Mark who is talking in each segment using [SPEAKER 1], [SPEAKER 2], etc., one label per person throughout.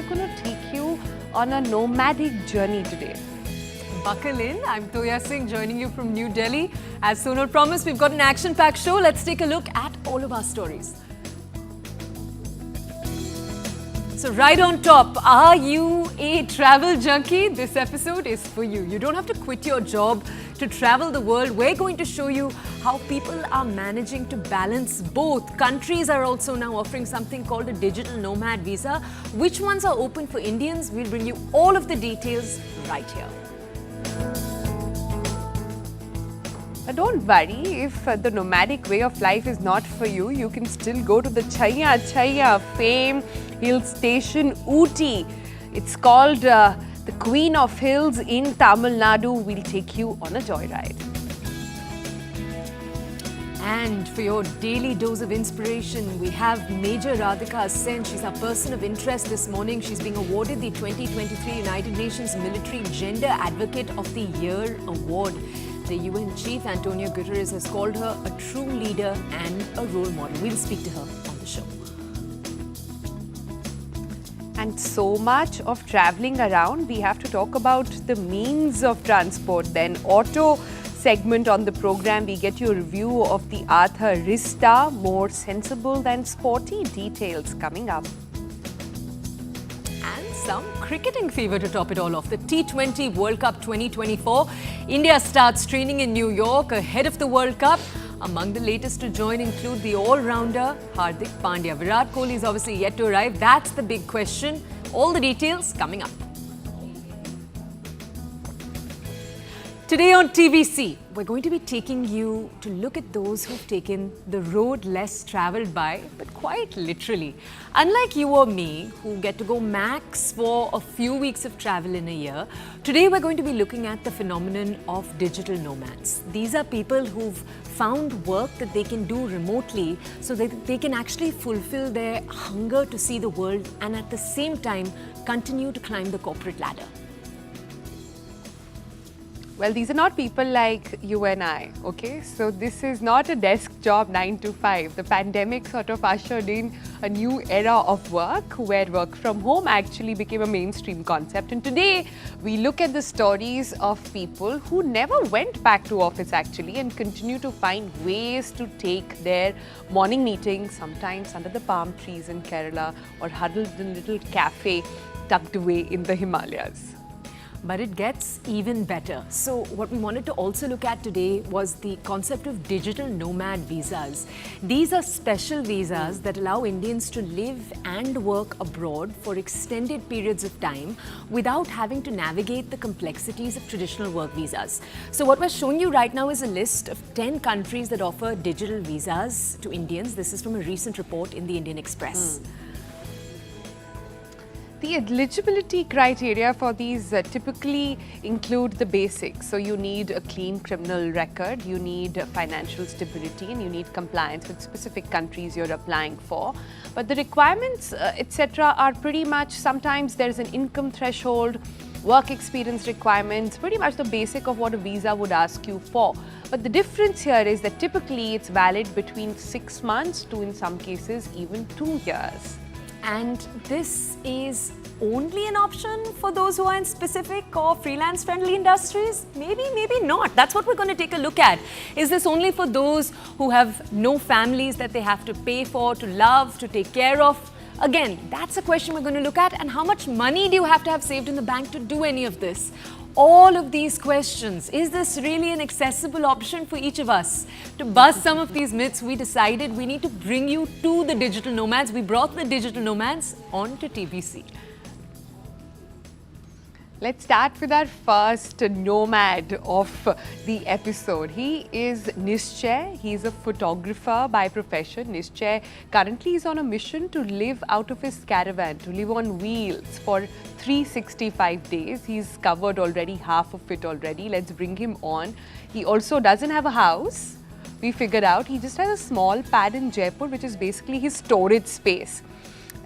[SPEAKER 1] we're going to take you on a nomadic journey today.
[SPEAKER 2] Buckle in. I'm Toya Singh joining you from New Delhi. As Sonal promised, we've got an action-packed show. Let's take a look at all of our stories. So right on top, are you a travel junkie? This episode is for you. You don't have to quit your job to travel the world. We're going to show you how people are managing to balance both. Countries are also now offering something called a digital nomad visa. Which ones are open for Indians? We'll bring you all of the details right here.
[SPEAKER 1] Don't worry, if the nomadic way of life is not for you, you can still go to the Chaya fame hill station Ooty. It's called the Queen of Hills in Tamil Nadu. We'll take you on a joyride.
[SPEAKER 2] And for your daily dose of inspiration, we have Major Radika Sen. She's our person of interest this morning. She's being awarded the 2023 United Nations Military Gender Advocate of the Year Award. The UN Chief, Antonio Guterres, has called her a true leader and a role model. We'll speak to her on the show.
[SPEAKER 1] And so much of traveling around, we have to talk about the means of transport. Then auto segment on the program, we get you a review of the Ather Rista, more sensible than sporty. Details coming up.
[SPEAKER 2] Some cricketing fever to top it all off. The T20 World Cup 2024. India starts training in New York ahead of the World Cup. Among the latest to join include the all-rounder Hardik Pandya. Virat Kohli is obviously yet to arrive. That's the big question. All the details coming up. Today on TVC, we're going to be taking you to look at those who've taken the road less travelled by, but quite literally. Unlike you or me, who get to go max for a few weeks of travel in a year, today we're going to be looking at the phenomenon of digital nomads. These are people who've found work that they can do remotely so that they can actually fulfill their hunger to see the world and at the same time continue to climb the corporate ladder.
[SPEAKER 1] Well, these are not people like you and I, okay? So this is not a desk job 9 to 5. The pandemic sort of ushered in a new era of work where work from home actually became a mainstream concept. And today we look at the stories of people who never went back to office actually and continue to find ways to take their morning meetings, sometimes under the palm trees in Kerala or huddled in a little cafe tucked away in the Himalayas.
[SPEAKER 2] But it gets even better. So what we wanted to also look at today was the concept of digital nomad visas. These are special visas that allow Indians to live and work abroad for extended periods of time without having to navigate the complexities of traditional work visas. So what we're showing you right now is a list of 10 countries that offer digital visas to Indians. This is from a recent report in the Indian Express.
[SPEAKER 1] The eligibility criteria for these typically include the basics. So you need a clean criminal record, you need financial stability, and you need compliance with specific countries you're applying for. But the requirements, etc., are pretty much, sometimes there's an income threshold, work experience requirements, pretty much the basic of what a visa would ask you for. But the difference here is that typically it's valid between 6 months to, in some cases, even 2 years.
[SPEAKER 2] And this is only an option for those who are in specific or freelance-friendly industries? Maybe, maybe not. That's what we're going to take a look at. Is this only for those who have no families that they have to pay for, to love, to take care of? Again, that's a question we're going to look at. And how much money do you have to have saved in the bank to do any of this? All of these questions. Is this really an accessible option for each of us? To bust some of these myths, we decided we need to bring you to the digital nomads. We brought the digital nomads onto TBC.
[SPEAKER 1] Let's start with our first nomad of the episode. He is Nischay. He's a photographer by profession. Nischay currently is on a mission to live out of his caravan, to live on wheels for 365 days. He's covered already half of it already. Let's bring him on. He also doesn't have a house. We figured out he just has a small pad in Jaipur, which is basically his storage space.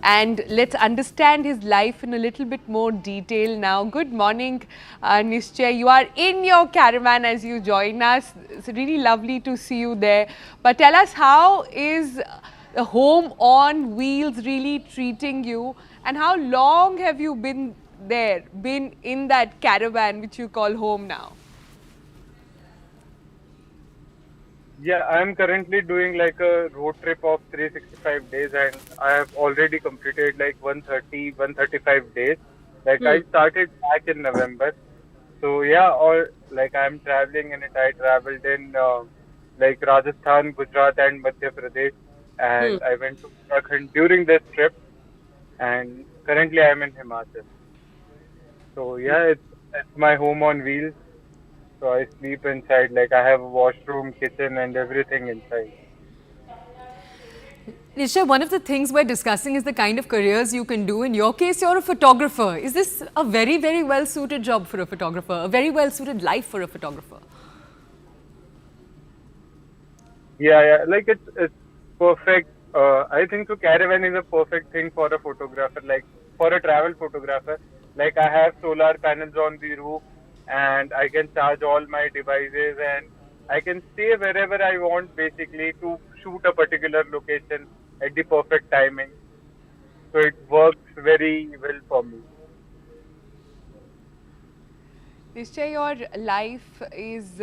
[SPEAKER 1] And let's understand his life in a little bit more detail now. Good morning, Nischay. You are in your caravan as you join us. It's really lovely to see you there. But tell us, how is the home on wheels really treating you? And how long have you been there, been in that caravan which you call home now?
[SPEAKER 3] Yeah, I'm currently doing like a road trip of 365 days, and I have already completed like 135 days. Like I started back in November. So yeah, or like I'm traveling in it. I traveled in like Rajasthan, Gujarat, and Madhya Pradesh, and I went to Uttarakhand during this trip. And currently I'm in Himachal. So yeah, it's my home on wheels. So I sleep inside. Like I have a washroom, kitchen, and everything inside.
[SPEAKER 2] Nisha, one of the things we're discussing is the kind of careers you can do. In your case, you're a photographer. Is this a very, very well suited job for a photographer? A very well suited life for a photographer?
[SPEAKER 3] Yeah, yeah. Like it's perfect. I think so. Caravan is a perfect thing for a photographer, like for a travel photographer. Like I have solar panels on the roof, and I can charge all my devices, and I can stay wherever I want, basically, to shoot a particular location at the perfect timing. So it works very well for me.
[SPEAKER 1] Nishchay, your life is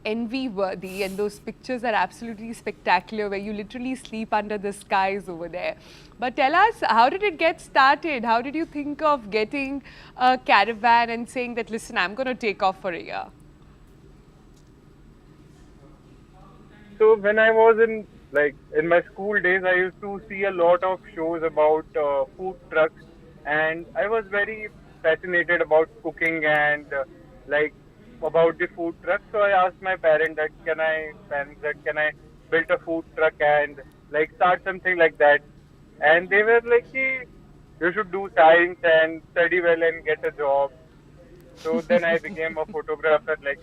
[SPEAKER 1] envy worthy, and those pictures are absolutely spectacular where you literally sleep under the skies over there. But tell us, how did it get started? How did you think of getting a caravan and saying that, listen, I'm going to take off for a year?
[SPEAKER 3] So when I was in my school days, I used to see a lot of shows about food trucks, and I was very fascinated about cooking and like about the food truck. So I asked my parents that can I build a food truck and like start something like that, and they were like, "Ki, you should do science and study well and get a job." So then I became a photographer, like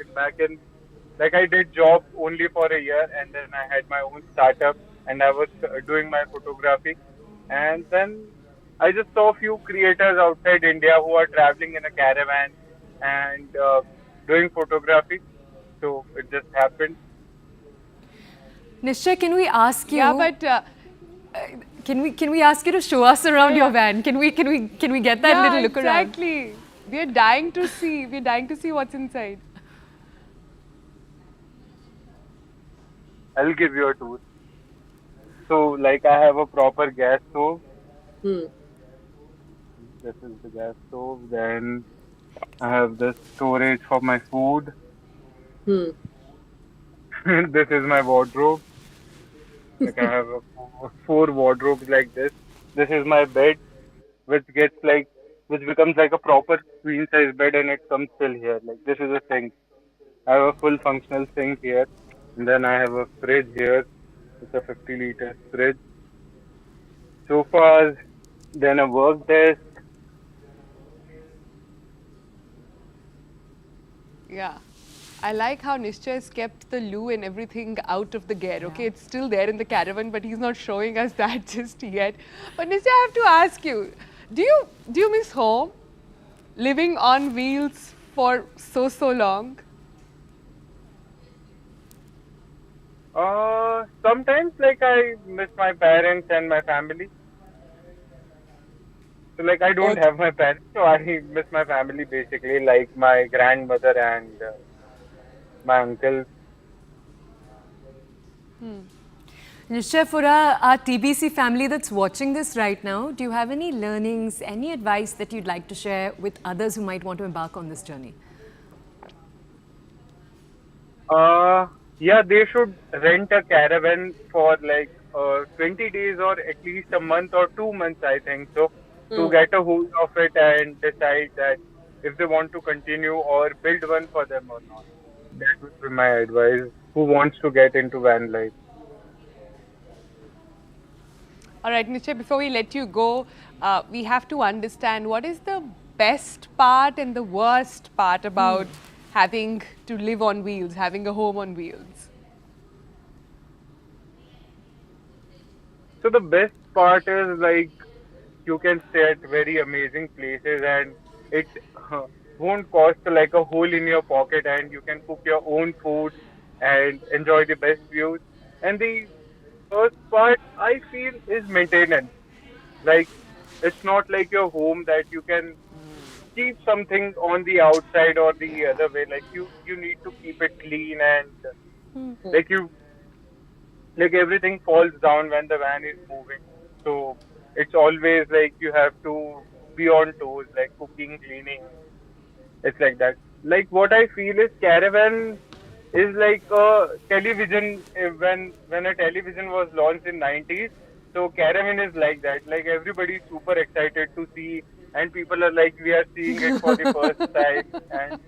[SPEAKER 3] I did job only for a year, and then I had my own startup, and I was doing my photography. And then I just saw a few creators outside India who are traveling in a caravan and doing photography. So it just happened.
[SPEAKER 2] Nisha, can we ask
[SPEAKER 1] Yeah,
[SPEAKER 2] you?
[SPEAKER 1] but
[SPEAKER 2] Can we ask you to show us around your van? Can we get that
[SPEAKER 1] yeah,
[SPEAKER 2] little look around?
[SPEAKER 1] exactly. We're dying to see. We're dying to see what's inside.
[SPEAKER 3] I'll give you a tour. So like I have a proper gas stove. This is the gas stove. Then I have this storage for my food. This is my wardrobe. Like I have four wardrobes like this. This is my bed, which gets like, which becomes like a proper queen size bed, and it comes till here. Like this is a sink. I have a full functional sink here, and then I have a fridge here. It's a 50-liter fridge. Sofas, then a work desk.
[SPEAKER 1] Yeah. I like how Nishchay has kept the loo and everything out of the gear. Okay, it's still there in the caravan, but he's not showing us that just yet. But Nishchay, I have to ask you, do you miss home? Living on wheels for so long?
[SPEAKER 3] Sometimes like I miss my parents and my family. So like I don't have my parents, so I miss my family basically, like my grandmother and my uncle.
[SPEAKER 2] Nisha, for our TBC family that's watching this right now, do you have any learnings, any advice that you'd like to share with others who might want to embark on this journey?
[SPEAKER 3] Yeah, they should rent a caravan for like 20 days or at least a month or 2 months, I think so, to get a hold of it and decide that if they want to continue or build one for them or not. That would be my advice. Who wants to get into van life?
[SPEAKER 1] All right, Nishchay, before we let you go, we have to understand what is the best part and the worst part about having to live on wheels, having a home on wheels.
[SPEAKER 3] So the best part is like you can stay at very amazing places, and it won't cost like a hole in your pocket, and you can cook your own food and enjoy the best views. And the worst part I feel is maintenance. Like It's not like your home that you can keep something on the outside or the other way. Like you need to keep it clean and like you like everything falls down when the van is moving. So it's always like you have to be on toes, like cooking, cleaning. It's like that. Like what I feel is caravan is like a television when a television was launched in 90s. So caravan is like that. Like everybody is super excited to see, and people are like, we are seeing it for the first time, and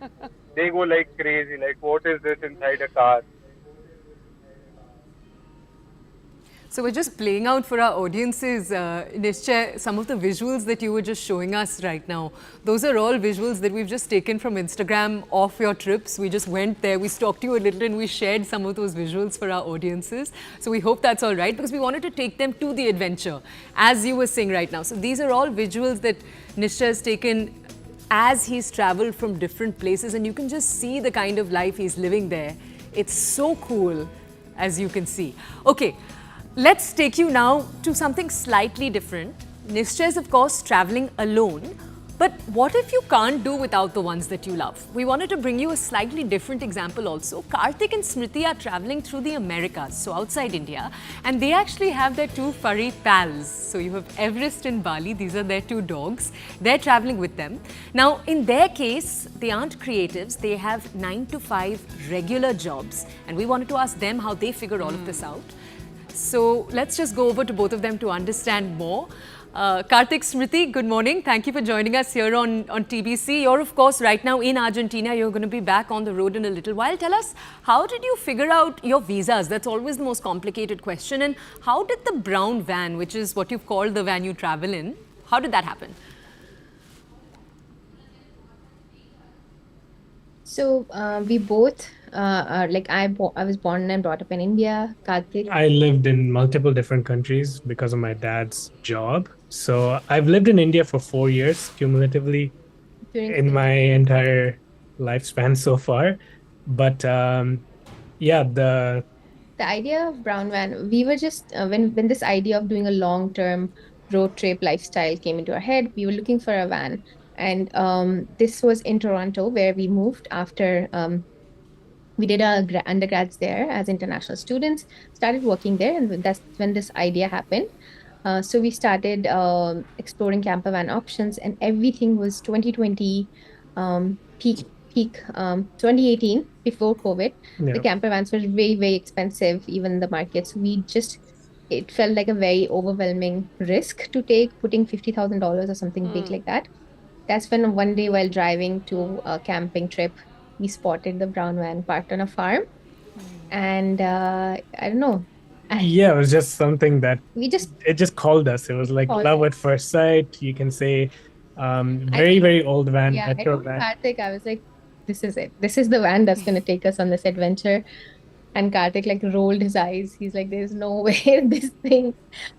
[SPEAKER 3] they go like crazy. Like, what is this inside a car?
[SPEAKER 2] So we're just playing out for our audiences, Nishchay, some of the visuals that you were just showing us right now. Those are all visuals that we've just taken from Instagram of your trips. We just went there, we stalked you a little and we shared some of those visuals for our audiences. So we hope that's all right because we wanted to take them to the adventure, as you were saying right now. So these are all visuals that Nishchay has taken as he's traveled from different places, and you can just see the kind of life he's living there. It's so cool, as you can see. Okay. Let's take you now to something slightly different. Nishchay is, of course, traveling alone. But what if you can't do without the ones that you love? We wanted to bring you a slightly different example also. Karthik and Smriti are traveling through the Americas, so outside India, and they actually have their two furry pals. So you have Everest and Bali, these are their two dogs. They're traveling with them. Now, in their case, they aren't creatives, they have 9 to 5 regular jobs. And we wanted to ask them how they figure all of this out. So let's just go over to both of them to understand more. Karthik, Smriti, good morning. Thank you for joining us here on TBC. You're, of course, right now in Argentina. You're going to be back on the road in a little while. Tell us, how did you figure out your visas? That's always the most complicated question. And how did the brown van, which is what you've called the van you travel in, how did that happen?
[SPEAKER 4] So we both are like I was born and brought up in India. Karthik.
[SPEAKER 5] I lived in multiple different countries because of my dad's job. So I've lived in India for 4 years cumulatively in my entire lifespan so far. But yeah, the
[SPEAKER 4] idea of brown van, we were just when this idea of doing a long-term road trip lifestyle came into our head, we were looking for a van. And this was in Toronto, where we moved after we did our undergrads there as international students, started working there, and that's when this idea happened. So we started exploring camper van options, and everything was 2020 peak 2018 before COVID. The camper vans were very, very expensive, even the market. So it felt like a very overwhelming risk to take, putting $50,000 or something big like that. That's when one day while driving to a camping trip, we spotted the brown van parked on a farm. And I don't know.
[SPEAKER 5] Yeah, it was just something that it just called us. It was like love at first sight. You can say very old van.
[SPEAKER 4] Yeah, I told Karthik, I was like, this is it. This is the van that's going to take us on this adventure. And Karthik like rolled his eyes. He's like, there's no way this thing.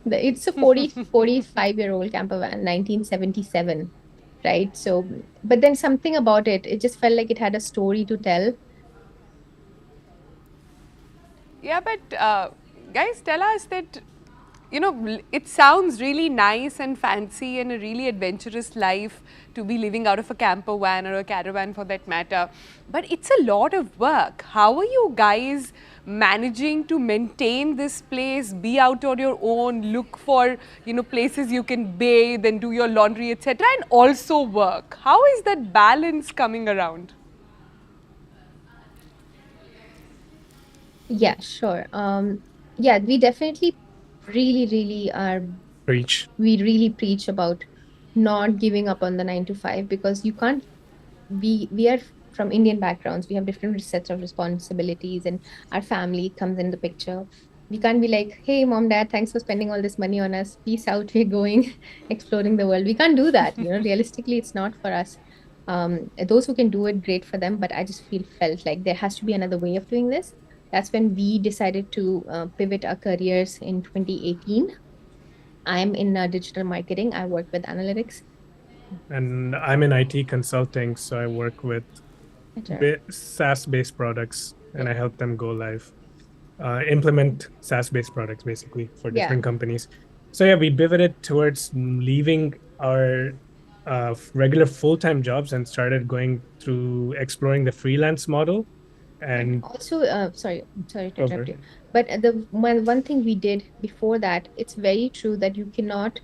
[SPEAKER 4] It's a 45-year-old camper van, 1977. Right. So, but then something about it just felt like it had a story to tell.
[SPEAKER 1] Yeah, but guys, tell us that, you know, it sounds really nice and fancy and a really adventurous life to be living out of a camper van or a caravan for that matter. But it's a lot of work. How are you guys managing to maintain this place, be out on your own, look for, you know, places you can bathe and do your laundry, etc., and also work? How is that balance coming around?
[SPEAKER 4] Yeah, sure. Yeah, we definitely really are we really preach about not giving up on the 9 to 5, because you can't we are from Indian backgrounds. We have different sets of responsibilities, and our family comes in the picture. We can't be like, hey mom, dad, thanks for spending all this money on us, peace out, we're going exploring the world. We can't do that, you know. Realistically, it's not for us. Those who can do it, great for them, but I just felt like there has to be another way of doing this. That's when we decided to pivot our careers in 2018. I'm in digital marketing. I work with analytics.
[SPEAKER 5] And I'm in IT consulting, so I work with SaaS-based products, and I help them go live, implement SaaS-based products basically for different companies. So yeah, we pivoted towards leaving our regular full-time jobs and started going through exploring the freelance model.
[SPEAKER 4] And
[SPEAKER 5] And
[SPEAKER 4] also, sorry to interrupt
[SPEAKER 5] over.
[SPEAKER 4] you, but the one thing we did before that, it's very true that you cannot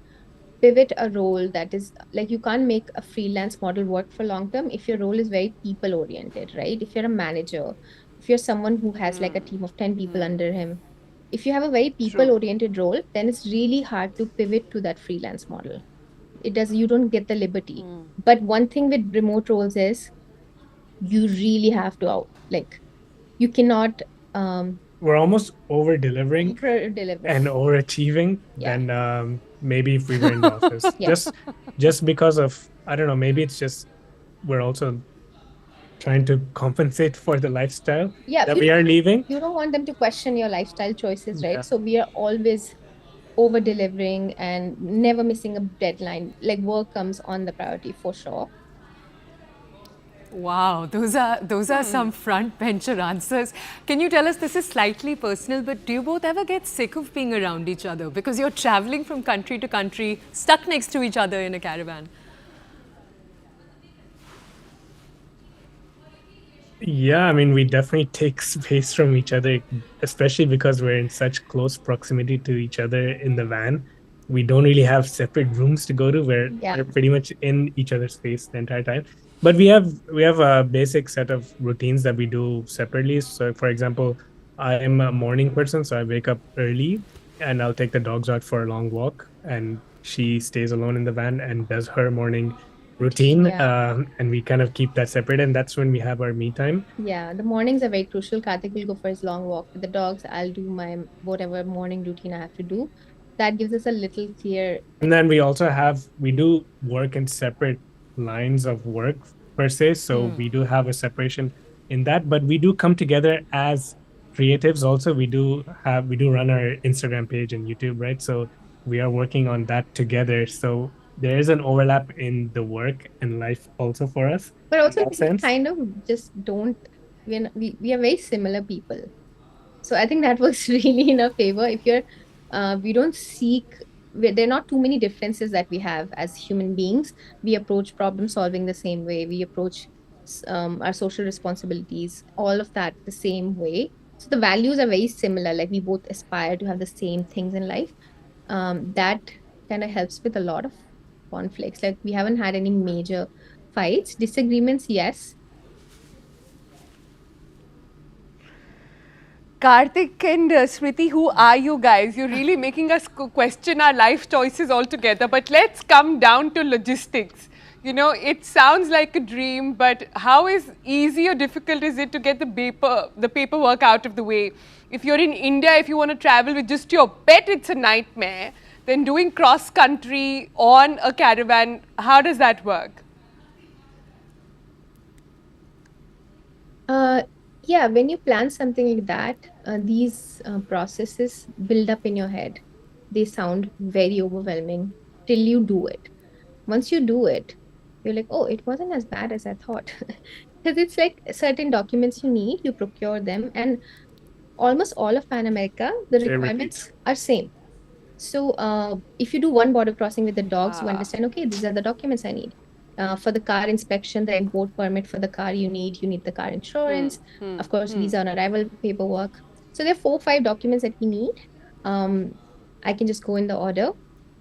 [SPEAKER 4] pivot a role that is like you can't make a freelance model work for long term if your role is very people oriented, right? If you're a manager, if you're someone who has like a team of 10 people under him, if you have a very people
[SPEAKER 1] True.
[SPEAKER 4] oriented role, then it's really hard to pivot to that freelance model. It does, you don't get the liberty. But one thing with remote roles is you really have to out, like you cannot
[SPEAKER 5] We're almost over delivering
[SPEAKER 4] deliver.
[SPEAKER 5] and overachieving
[SPEAKER 4] Yeah.
[SPEAKER 5] than maybe if we were in the office.
[SPEAKER 4] Yeah.
[SPEAKER 5] Just because of, I don't know, maybe it's just we're also trying to compensate for the lifestyle
[SPEAKER 4] Yeah,
[SPEAKER 5] that we are leaving.
[SPEAKER 4] you don't want them to question your lifestyle choices, right?
[SPEAKER 5] Yeah.
[SPEAKER 4] So we are always over delivering and never missing a deadline. Like work comes on the priority for sure.
[SPEAKER 2] Wow, those are some front bencher answers. Can you tell us, this is slightly personal, but do you both ever get sick of being around each other because you're traveling from country to country, stuck next to each other in a caravan?
[SPEAKER 5] Yeah, I mean, we definitely take space from each other, especially because we're in such close proximity to each other in the van. We don't really have separate rooms to go to.
[SPEAKER 4] Yeah.
[SPEAKER 5] We're pretty much in each other's space the entire time. But we have a basic set of routines that we do separately. So, for example, I'm a morning person, so I wake up early and I'll take the dogs out for a long walk, and she stays alone in the van and does her morning routine.
[SPEAKER 4] Yeah.
[SPEAKER 5] And we kind of keep that separate, and that's when we have our me time.
[SPEAKER 4] Yeah, the mornings are very crucial. Karthik will go for his long walk with the dogs. I'll do my whatever morning routine I have to do. That gives us a little clear.
[SPEAKER 5] And then we do work in separate lines of work per se. So we do have a separation in that, but we do come together as creatives also. We do run our Instagram page and YouTube, right? So we are working on that together. So there is an overlap in the work and life also for us
[SPEAKER 4] But
[SPEAKER 5] in
[SPEAKER 4] also
[SPEAKER 5] that
[SPEAKER 4] we
[SPEAKER 5] sense.
[SPEAKER 4] kind of just don't, we are very similar people. So I think that works really in our favor. If you're, we don't seek, there are not too many differences that we have as human beings. We approach problem solving the same way. We approach our social responsibilities, all of that the same way. So the values are very similar. Like we both aspire to have the same things in life. That kind of helps with a lot of conflicts. Like we haven't had any major fights, disagreements, yes.
[SPEAKER 1] Karthik and Smriti, who are you guys? You're really making us question our life choices altogether. But let's come down to logistics. You know, it sounds like a dream, but how easy or difficult is it to get the paperwork out of the way? If you're in India, if you want to travel with just your pet, it's a nightmare. Then doing cross country on a caravan, how does that work?
[SPEAKER 4] Yeah, when you plan something like that, these processes build up in your head. They sound very overwhelming till you do it. Once you do it, you're like, oh, it wasn't as bad as I thought. Because it's like certain documents you need, you procure them, and almost all of Pan America, the
[SPEAKER 5] They repeat.
[SPEAKER 4] requirements are same. So if you do one border crossing with the dogs, you
[SPEAKER 1] Ah.
[SPEAKER 4] understand, okay, these are the documents I need. For the car inspection, the import permit for the car you need the car insurance, of course, visa on arrival paperwork. So there are 4 or 5 documents that we need. I can just go in the order.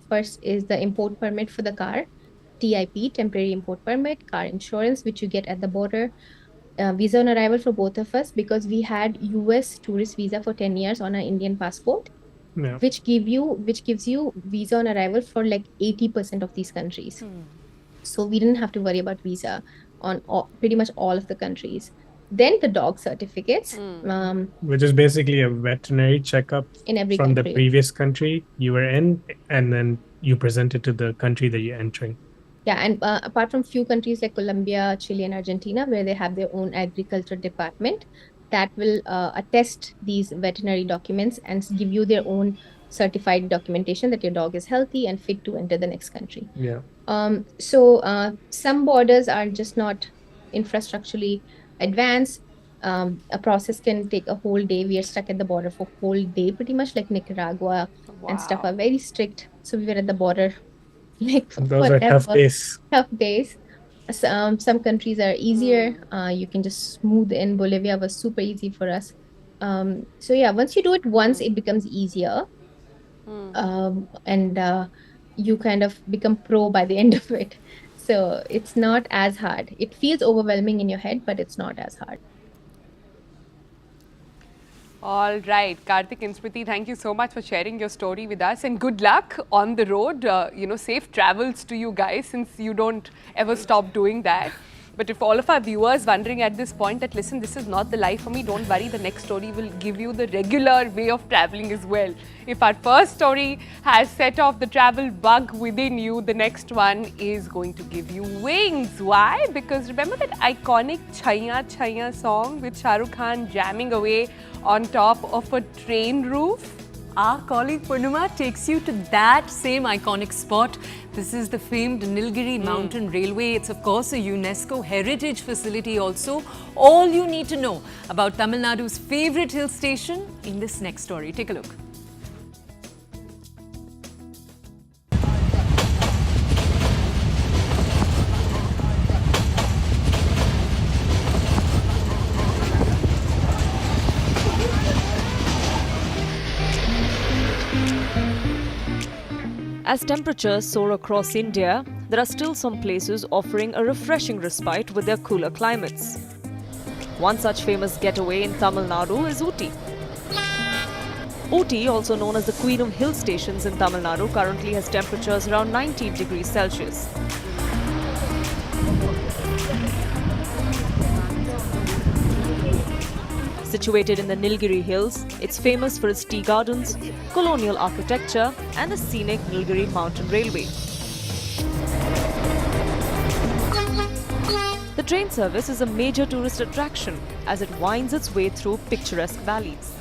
[SPEAKER 4] First is the import permit for the car, TIP, temporary import permit, car insurance, which you get at the border. Visa on arrival for both of us because we had US tourist visa for 10 years on our Indian passport.
[SPEAKER 5] Yeah.
[SPEAKER 4] Which gives you visa on arrival for like 80% of these countries. So we didn't have to worry about visa on pretty much all of the countries. Then the dog certificates,
[SPEAKER 5] Which is basically a veterinary checkup
[SPEAKER 4] in every
[SPEAKER 5] from the
[SPEAKER 4] country.
[SPEAKER 5] previous country you were in, and then you present it to the country that you're entering.
[SPEAKER 4] Yeah, and apart from few countries like Colombia, Chile, and Argentina, where they have their own agriculture department that will attest these veterinary documents and give you their own certified documentation that your dog is healthy and fit to enter the next country.
[SPEAKER 5] Yeah.
[SPEAKER 4] So some borders are just not infrastructurally advanced. A process can take a whole day. We are stuck at the border for a whole day, pretty much like Nicaragua and stuff are very strict. So we were at the border like
[SPEAKER 5] Those are tough
[SPEAKER 4] forever.
[SPEAKER 5] days.
[SPEAKER 4] Tough days. Some countries are easier. You can just smooth in. Bolivia was super easy for us. So yeah, once you do it once, it becomes easier. And you kind of become pro by the end of it. So it's not as hard. It feels overwhelming in your head, but it's not as hard.
[SPEAKER 1] All right, Karthik and Smriti, thank you so much for sharing your story with us, and good luck on the road. Safe travels to you guys, since you don't ever stop doing that. But if all of our viewers wondering at this point that, listen, this is not the life for me, don't worry, the next story will give you the regular way of traveling as well. If our first story has set off the travel bug within you, the next one is going to give you wings. Why? Because remember that iconic Chaiya Chaiya song with Shah Rukh Khan jamming away on top of a train roof?
[SPEAKER 2] Our colleague Purnima takes you to that same iconic spot. This is the famed Nilgiri Mountain Railway. It's of course a UNESCO heritage facility also. All you need to know about Tamil Nadu's favorite hill station in this next story. Take a look.
[SPEAKER 6] As temperatures soar across India, there are still some places offering a refreshing respite with their cooler climates. One such famous getaway in Tamil Nadu is Ooty. Ooty, also known as the Queen of Hill Stations in Tamil Nadu, currently has temperatures around 19 degrees Celsius. Situated in the Nilgiri Hills, it's famous for its tea gardens, colonial architecture, and the scenic Nilgiri Mountain Railway. The train service is a major tourist attraction as it winds its way through picturesque valleys.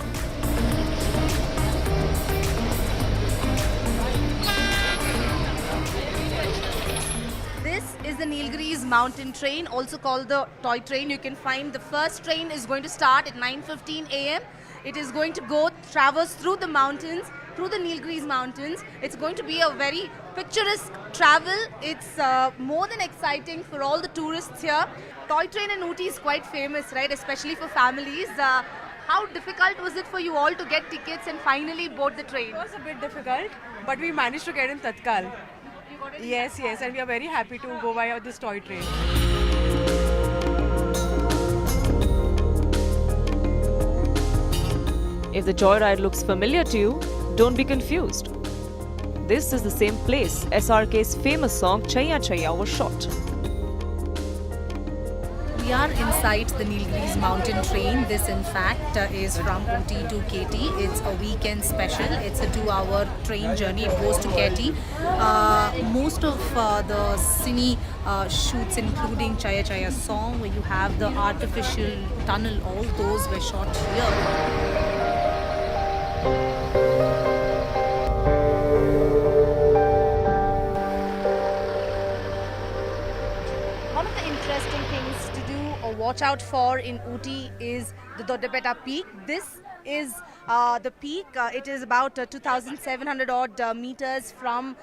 [SPEAKER 7] This is the Nilgiri's mountain train, also called the toy train. You can find the first train is going to start at 9:15 a.m. It is going to traverse through the mountains, through the Nilgiri's mountains. It's going to be a very picturesque travel. It's more than exciting for all the tourists here. Toy train in Ooty is quite famous, right? Especially for families. How difficult was it for you all to get tickets and finally board the train?
[SPEAKER 8] It was a bit difficult, but we managed to get in Tatkal. Yes, and we are very happy to go by this toy train.
[SPEAKER 6] If the joyride looks familiar to you, don't be confused. This is the same place SRK's famous song Chaiya Chaiya was shot.
[SPEAKER 7] We are inside the Nilgiri's mountain train. This in fact is from Ooty to KT. It's a weekend special. It's a 2-hour train journey. It goes to KT. Most of the cine shoots, including Chaiya Chaiya song, where you have the artificial tunnel, all those were shot here. One of the interesting things to do or watch out for in Ooty is the Doddapeta peak. This is the peak. It is about 2,700 odd meters from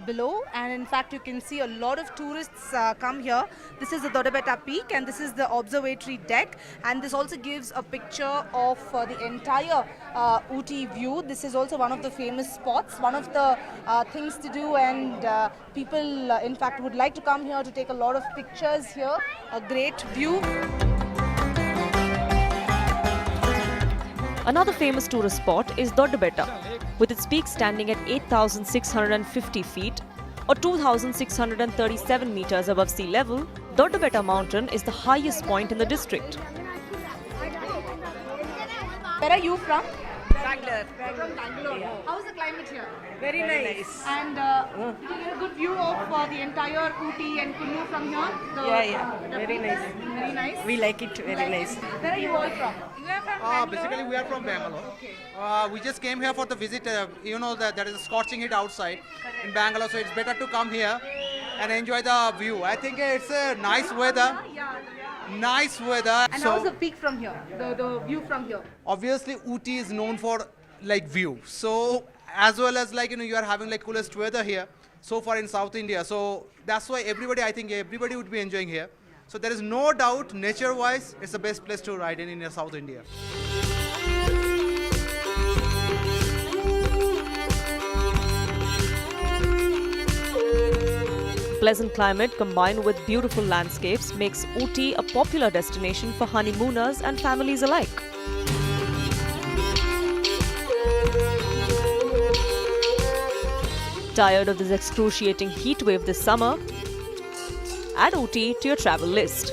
[SPEAKER 7] below, and in fact you can see a lot of tourists come here. This is the Doddapeta peak, and this is the observatory deck, and this also gives a picture of the entire Ooty view. This is also one of the famous spots, one of the things to do, and people in fact would like to come here to take a lot of pictures here. A great view.
[SPEAKER 6] Another famous tourist spot is Doddabetta, with its peak standing at 8,650 feet or 2,637 meters above sea level. Doddabetta mountain is the highest point in the district.
[SPEAKER 7] Where are you from?
[SPEAKER 8] Bangalore.
[SPEAKER 7] From Bangalore. How's the climate here?
[SPEAKER 8] Very nice.
[SPEAKER 7] And you can get a good view of the entire Ooty and Kullu from here.
[SPEAKER 8] Very nice.
[SPEAKER 7] Very nice.
[SPEAKER 8] We like it. Very nice.
[SPEAKER 7] Where are you all from?
[SPEAKER 9] Basically, we are from Bangalore. Okay. We just came here for the visit. That there is a scorching heat outside in Bangalore, so it's better to come here and enjoy the view. I think it's a nice weather. Nice weather.
[SPEAKER 7] And how's the peak from here? The view from here?
[SPEAKER 9] Obviously, Ooty is known for like view. So as well as like, you are having like coolest weather here so far in South India. So that's why I think everybody would be enjoying here. So there is no doubt, nature-wise, it's the best place to ride in South India.
[SPEAKER 6] Pleasant climate combined with beautiful landscapes makes Ooty a popular destination for honeymooners and families alike. Tired of this excruciating heat wave this summer? Add Ooty to your travel list.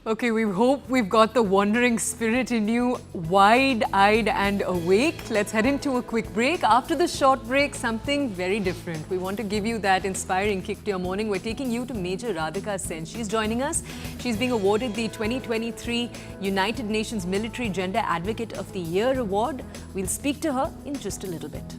[SPEAKER 1] Okay, we hope we've got the wandering spirit in you wide-eyed and awake. Let's head into a quick break. After the short break, something very different. We want to give you that inspiring kick to your morning. We're taking you to Major Radika Sen. She's joining us. She's being awarded the 2023 United Nations Military Gender Advocate of the Year Award. We'll speak to her in just a little bit.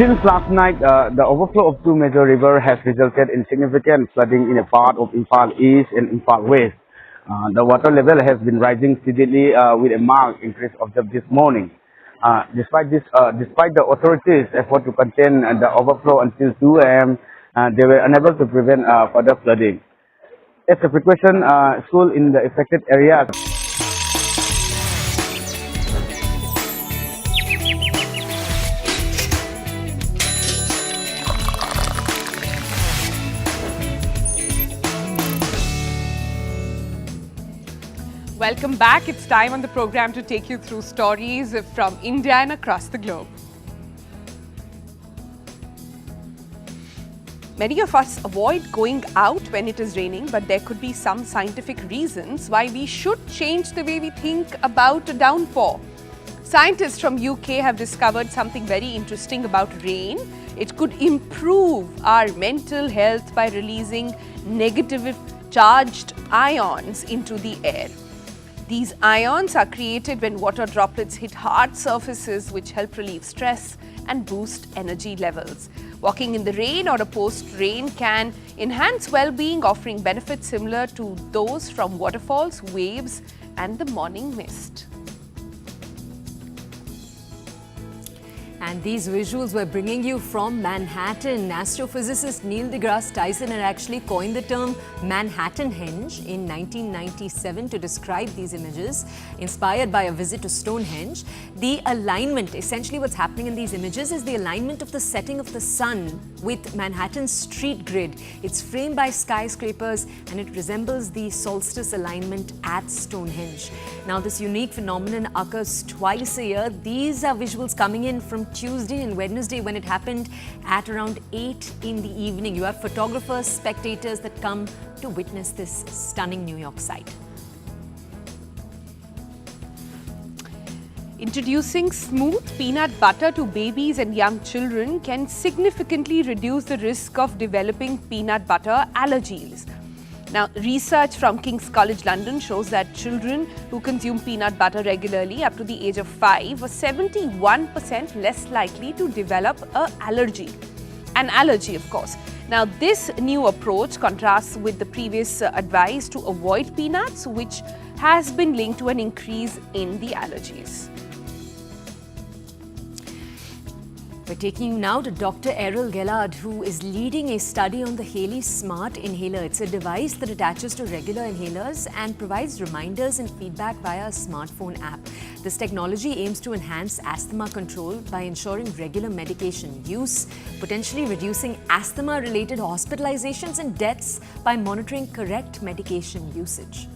[SPEAKER 10] Since last night, the overflow of two major rivers has resulted in significant flooding in a part of Imphal East and Imphal West. The water level has been rising steadily with a marked increase observed this morning. Despite the authorities' effort to contain the overflow until 2 a.m., they were unable to prevent further flooding. As a precaution, schools in the affected areas
[SPEAKER 1] Welcome back. It's time on the program to take you through stories from India and across the globe. Many of us avoid going out when it is raining, but there could be some scientific reasons why we should change the way we think about a downpour. Scientists from UK have discovered something very interesting about rain. It could improve our mental health by releasing negative charged ions into the air. These ions are created when water droplets hit hard surfaces, which help relieve stress and boost energy levels. Walking in the rain or a post-rain can enhance well-being, offering benefits similar to those from waterfalls, waves, and the morning mist.
[SPEAKER 2] And these visuals we're bringing you from Manhattan. Astrophysicist Neil deGrasse Tyson had actually coined the term Manhattan Henge in 1997 to describe these images, inspired by a visit to Stonehenge. The alignment, essentially what's happening in these images is the alignment of the setting of the sun with Manhattan's street grid. It's framed by skyscrapers and it resembles the solstice alignment at Stonehenge. Now, this unique phenomenon occurs twice a year. These are visuals coming in from Tuesday and Wednesday when it happened at around 8 in the evening. You have photographers, spectators that come to witness this stunning New York sight.
[SPEAKER 1] Introducing smooth peanut butter to babies and young children can significantly reduce the risk of developing peanut butter allergies. Now, research from King's College London shows that children who consume peanut butter regularly up to the age of 5 are 71% less likely to develop an allergy, of course. Now, this new approach contrasts with the previous advice to avoid peanuts, which has been linked to an increase in the allergies.
[SPEAKER 2] We're taking you now to Dr. Errol Gellard, who is leading a study on the Haley Smart Inhaler. It's a device that attaches to regular inhalers and provides reminders and feedback via a smartphone app. This technology aims to enhance asthma control by ensuring regular medication use, potentially reducing asthma-related hospitalizations and deaths by monitoring correct medication usage.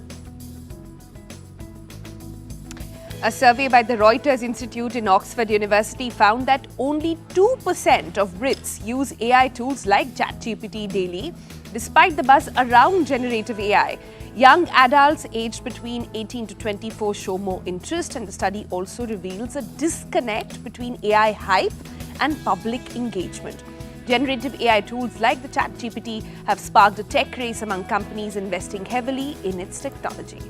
[SPEAKER 1] A survey by the Reuters Institute in Oxford University found that only 2% of Brits use AI tools like ChatGPT daily, despite the buzz around generative AI. Young adults aged between 18 to 24 show more interest, and the study also reveals a disconnect between AI hype and public engagement. Generative AI tools like the ChatGPT have sparked a tech race among companies investing heavily in its technology.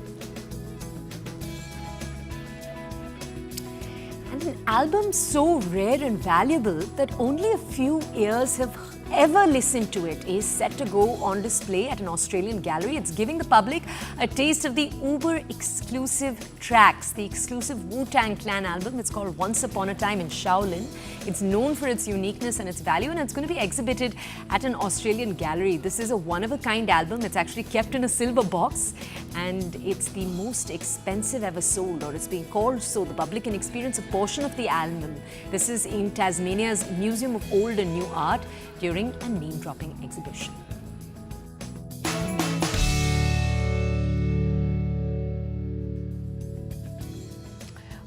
[SPEAKER 2] An album so rare and valuable that only a few ears have ever listened to it is set to go on display at an Australian gallery. It's giving the public a taste of the uber exclusive tracks, the exclusive Wu-Tang Clan album. It's called Once Upon a Time in Shaolin. It's known for its uniqueness and its value, and it's going to be exhibited at an Australian gallery. This is a one-of-a-kind album. It's actually kept in a silver box, and it's the most expensive ever sold, or it's being called so. The public can experience a portion of the album. This is in Tasmania's Museum of Old and New Art during a name-dropping exhibition.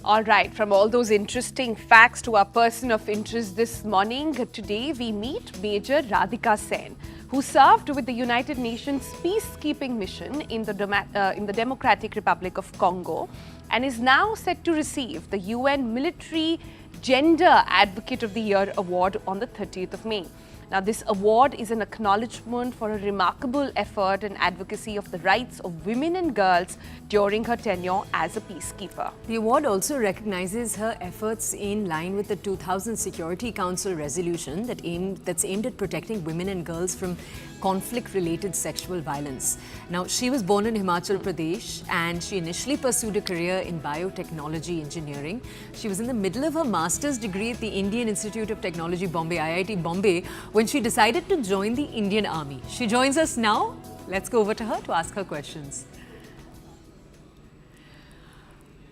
[SPEAKER 1] All right, from all those interesting facts to our person of interest this morning, today we meet Major Radika Sen, who served with the United Nations peacekeeping mission in the Democratic Republic of Congo and is now set to receive the UN Military Gender Advocate of the Year award on the 30th of May. Now, this award is an acknowledgement for a remarkable effort and advocacy of the rights of women and girls during her tenure as a peacekeeper.
[SPEAKER 2] The award also recognizes her efforts in line with the 2000 Security Council resolution that's aimed at protecting women and girls from conflict-related sexual violence. Now, she was born in Himachal Pradesh and she initially pursued a career in biotechnology engineering. She was in the middle of her master's degree at the Indian Institute of Technology, Bombay, IIT Bombay, when she decided to join the Indian Army. She joins us now. Let's go over to her to ask her questions.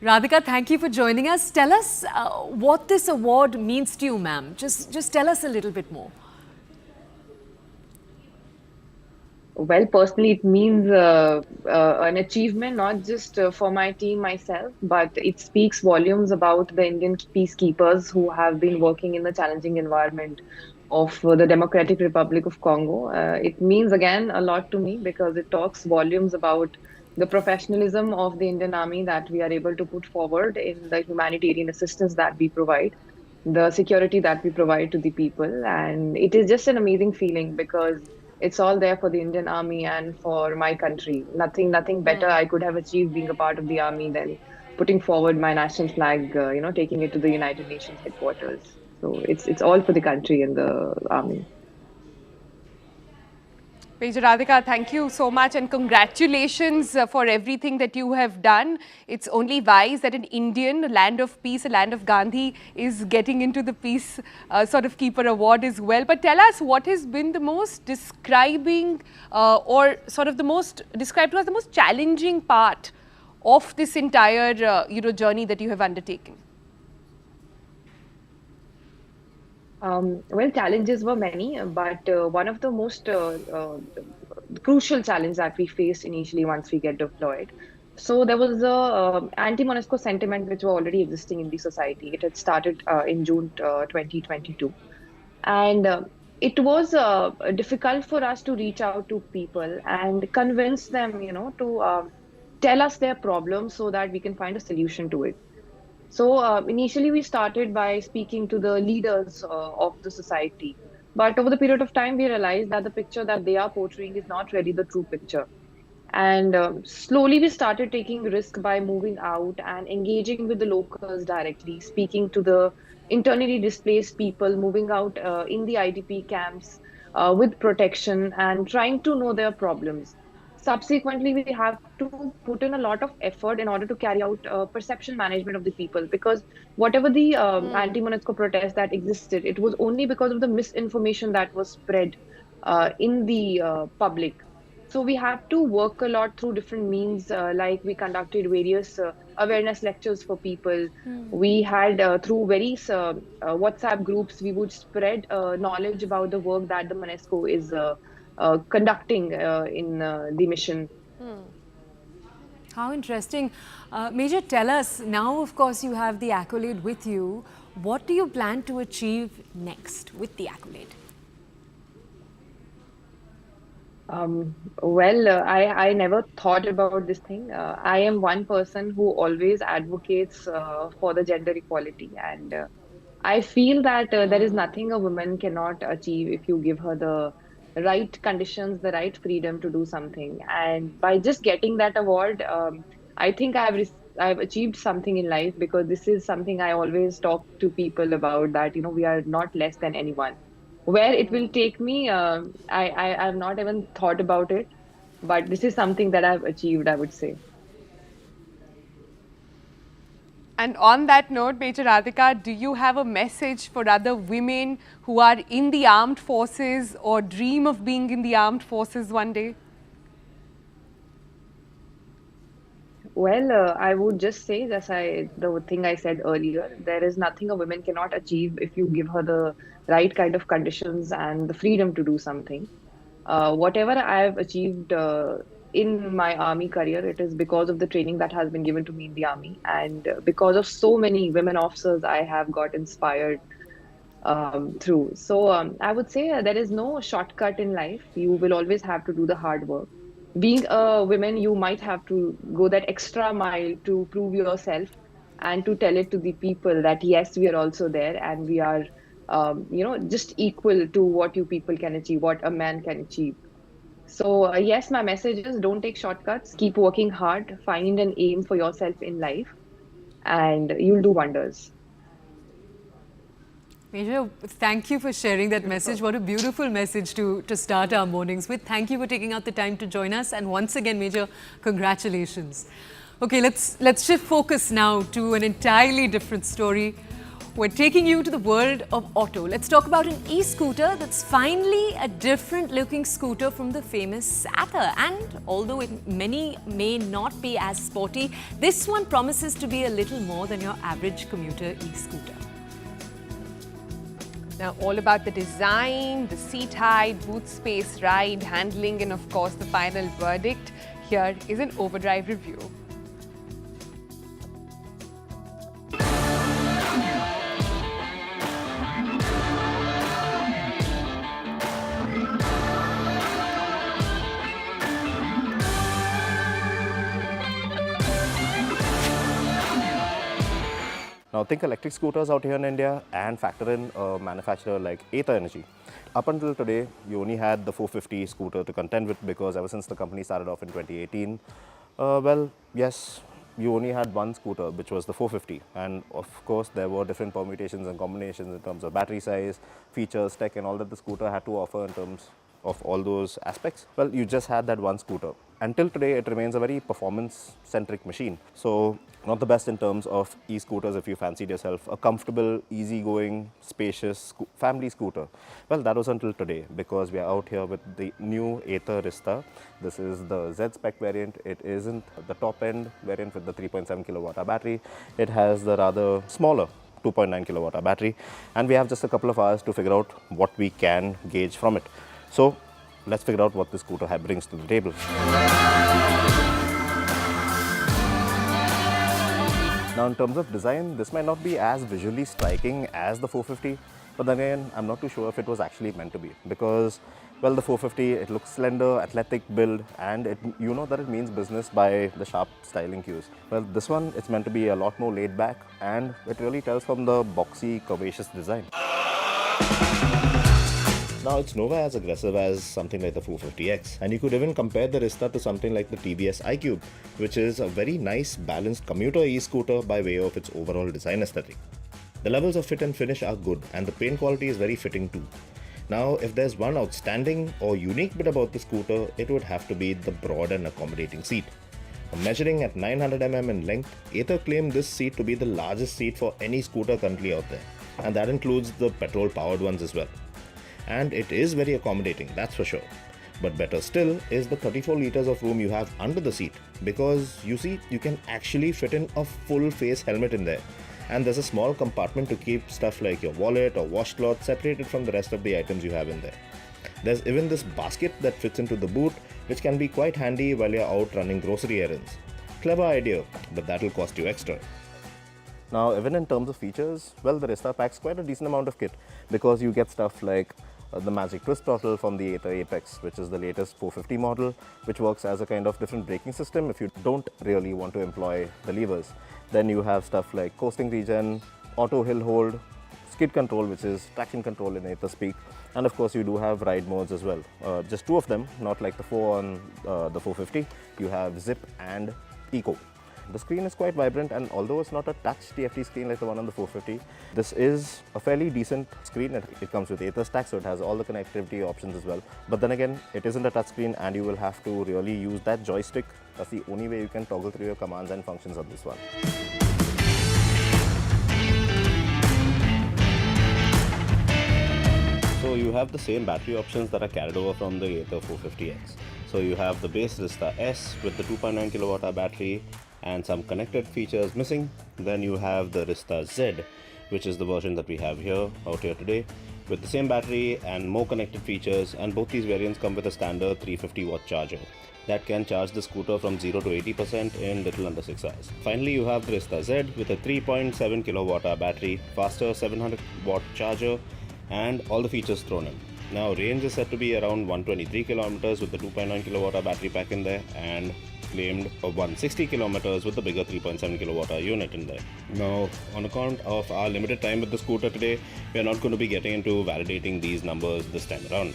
[SPEAKER 2] Radika, thank you for joining us. Tell us what this award means to you, ma'am. Just tell us a little bit more.
[SPEAKER 11] Well, personally, it means an achievement, not just for my team, myself, but it speaks volumes about the Indian peacekeepers who have been working in the challenging environment of the Democratic Republic of Congo. It means, again, a lot to me because it talks volumes about the professionalism of the Indian Army that we are able to put forward in the humanitarian assistance that we provide, the security that we provide to the people. And it is just an amazing feeling because it's all there for the Indian Army and for my country. Nothing better I could have achieved being a part of the Army than putting forward my national flag, taking it to the United Nations headquarters. So it's all for the country and the Army.
[SPEAKER 1] Major Radhika, thank you so much and congratulations for everything that you have done. It's only wise that an Indian, a land of peace, a land of Gandhi, is getting into the Peace sort of Keeper Award as well. But tell us, what has been the most describing or sort of the most described to us the most challenging part of this entire journey that you have undertaken?
[SPEAKER 11] Well, challenges were many, but one of the most crucial challenges that we faced initially once we get deployed. So there was a anti-Monusco sentiment which were already existing in the society. It had started in June 2022, and it was difficult for us to reach out to people and convince them, to tell us their problems so that we can find a solution to it. So initially, we started by speaking to the leaders of the society. But over the period of time, we realized that the picture that they are portraying is not really the true picture. And slowly, we started taking risk by moving out and engaging with the locals directly, speaking to the internally displaced people, moving out in the IDP camps with protection and trying to know their problems. Subsequently, we have to put in a lot of effort in order to carry out perception management of the people, because whatever the anti-Monusco protest that existed, it was only because of the misinformation that was spread in the public. So we had to work a lot through different means, like we conducted various awareness lectures for people. We had through various WhatsApp groups, we would spread knowledge about the work that the UNESCO is conducting in the mission.
[SPEAKER 2] How interesting. Major, tell us, now of course you have the accolade with you. What do you plan to achieve next with the accolade?
[SPEAKER 11] Well, I never thought about this thing. I am one person who always advocates for the gender equality, and I feel that there is nothing a woman cannot achieve if you give her the right conditions, the right freedom to do something. And by just getting that award, I think I've achieved something in life, because this is something I always talk to people about, that we are not less than anyone. Where it will take me, I have not even thought about it, but this is something that I've achieved, I would say.
[SPEAKER 1] And on that note, Major Radhika, do you have a message for other women who are in the armed forces or dream of being in the armed forces one day?
[SPEAKER 11] Well, I would just say, the thing I said earlier, there is nothing a woman cannot achieve if you give her the right kind of conditions and the freedom to do something. Whatever I have achieved in my army career, it is because of the training that has been given to me in the army, and because of so many women officers I have got inspired through. So I would say there is no shortcut in life. You will always have to do the hard work. Being a woman, you might have to go that extra mile to prove yourself and to tell it to the people that yes, we are also there, and we are, just equal to what you people can achieve, what a man can achieve. So yes, my message is, don't take shortcuts, keep working hard, find an aim for yourself in life, and you'll do wonders.
[SPEAKER 2] Major, thank you for sharing that message. What a beautiful message to start our mornings with. Thank you for taking out the time to join us. And once again, Major, congratulations. Okay, let's shift focus now to an entirely different story. We're taking you to the world of auto. Let's talk about an e-scooter that's finally a different looking scooter from the famous Ather. And although many may not be as sporty, this one promises to be a little more than your average commuter e-scooter.
[SPEAKER 1] Now, all about the design, the seat height, boot space, ride, handling, and of course, the final verdict. Here is an overdrive review.
[SPEAKER 12] Now think electric scooters out here in India and factor in a manufacturer like Ather Energy. Up until today, you only had the 450 scooter to contend with, because ever since the company started off in 2018, well, yes, you only had one scooter, which was the 450. And of course, there were different permutations and combinations in terms of battery size, features, tech, and all that the scooter had to offer in terms of all those aspects, well, you just had that one scooter. Until today, it remains a very performance-centric machine. So not the best in terms of e-scooters if you fancied yourself a comfortable, easygoing, spacious family scooter. Well, that was until today, because we are out here with the new Ather Rista. This is the Z-spec variant. It isn't the top-end variant with the 3.7 kilowatt battery. It has the rather smaller 2.9 kilowatt battery, and we have just a couple of hours to figure out what we can gauge from it. So let's figure out what this scooter brings to the table. Now, in terms of design, this might not be as visually striking as the 450, but then again, I'm not too sure if it was actually meant to be, because, well, the 450, it looks slender, athletic build, and you know that it means business by the sharp styling cues. Well, this one, it's meant to be a lot more laid back, and it really tells from the boxy, curvaceous design. Now, it's nowhere as aggressive as something like the 450X, and you could even compare the Rista to something like the TVS iQube, which is a very nice, balanced commuter e-scooter by way of its overall design aesthetic. The levels of fit and finish are good, and the paint quality is very fitting too. Now, if there's one outstanding or unique bit about the scooter, it would have to be the broad and accommodating seat. Measuring at 900 mm in length, Ather claimed this seat to be the largest seat for any scooter currently out there, and that includes the petrol-powered ones as well. And it is very accommodating, that's for sure. But better still is the 34 liters of room you have under the seat, because you see, you can actually fit in a full face helmet in there. And there's a small compartment to keep stuff like your wallet or washcloth separated from the rest of the items you have in there. There's even this basket that fits into the boot, which can be quite handy while you're out running grocery errands. Clever idea, but that'll cost you extra. Now, even in terms of features, well, the Rista packs quite a decent amount of kit, because you get stuff like the magic twist throttle from the Ather Apex, which is the latest 450 model, which works as a kind of different braking system if you don't really want to employ the levers. Then you have stuff like coasting regen, auto hill hold, skid control, which is traction control in Ather speak, and of course you do have ride modes as well. Just two of them, not like the 4 on the 450. You have Zip and Eco. The screen is quite vibrant, and although it's not a touch TFT screen like the one on the 450, this is a fairly decent screen. It comes with Ather Stack, so it has all the connectivity options as well. But then again, it isn't a touch screen, and you will have to really use that joystick. That's the only way you can toggle through your commands and functions on this one. So you have the same battery options that are carried over from the Ather 450X. So you have the base Rista S with the 2.9 kilowatt battery and some connected features missing. Then you have the Rista Z, which is the version that we have out here today, with the same battery and more connected features, and both these variants come with a standard 350 watt charger that can charge the scooter from 0 to 80% in little under 6 hours. Finally, you have the Rista Z with a 3.7 kilowatt battery, faster 700 watt charger, and all the features thrown in. Now, range is set to be around 123 kilometers with the 2.9 kilowatt battery pack in there, and claimed of 160 kilometers with the bigger 3.7 kilowatt unit in there. Now, on account of our limited time with the scooter today, we are not going to be getting into validating these numbers this time around.